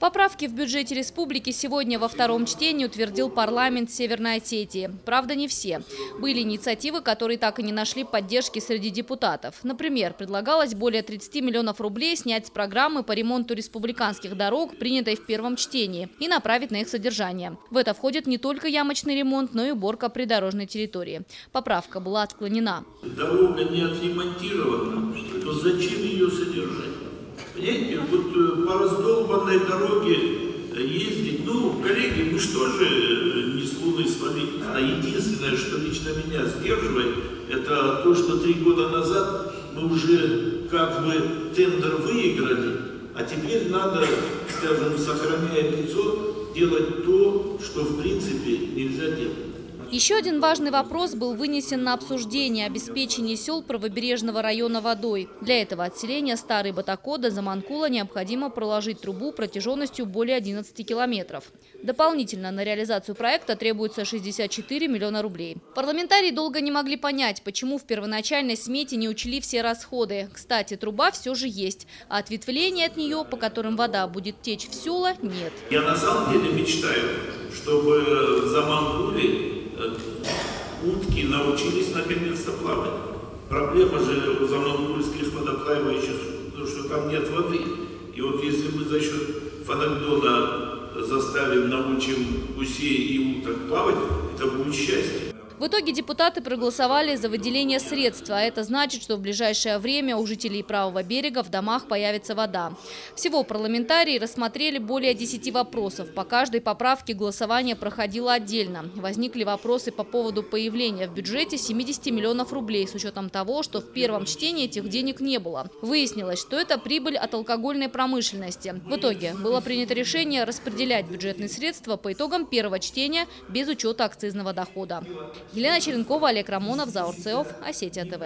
Поправки в бюджете республики сегодня во втором чтении утвердил парламент Северной Осетии. Правда, не все. Были инициативы, которые так и не нашли поддержки среди депутатов. Например, предлагалось более 30 миллионов рублей снять с программы по ремонту республиканских дорог, принятой в первом чтении, и направить на их содержание. В это входит не только ямочный ремонт, но и уборка придорожной территории. Поправка была отклонена. Дорога не отремонтирована, то зачем ее содержать? Понимаете, вот по раздолбанной дороге ездить, коллеги, мы что же не с луной свалить? А единственное, что лично меня сдерживает, это то, что 3 года назад мы уже как бы тендер выиграли, а теперь надо, скажем, сохраняя лицо, делать то, что в принципе нельзя делать. Еще один важный вопрос был вынесен на обсуждение – обеспечение сел правобережного района водой. Для этого от селения Старый Батако до Заманкула необходимо проложить трубу протяженностью более 11 километров. Дополнительно на реализацию проекта требуется 64 миллиона рублей. Парламентарии долго не могли понять, почему в первоначальной смете не учли все расходы. Кстати, труба все же есть, а ответвления от нее, по которым вода будет течь в села, нет. Я на самом деле мечтаю, чтобы в Заманкуле утки научились наконец-то плавать. Проблема же у заманкульских водоплавающих, что там нет воды. И вот если мы за счет фоногдона заставим, научим гусей и уток плавать, это будет счастье. В итоге депутаты проголосовали за выделение средств, а это значит, что в ближайшее время у жителей правого берега в домах появится вода. Всего парламентарии рассмотрели более 10 вопросов. По каждой поправке голосование проходило отдельно. Возникли вопросы по поводу появления в бюджете 70 миллионов рублей, с учетом того, что в первом чтении этих денег не было. Выяснилось, что это прибыль от алкогольной промышленности. В итоге было принято решение распределять бюджетные средства по итогам первого чтения без учета акцизного дохода. Елена Черенкова, Олег Рамонов, Заур Цеов, Осетия ТВ.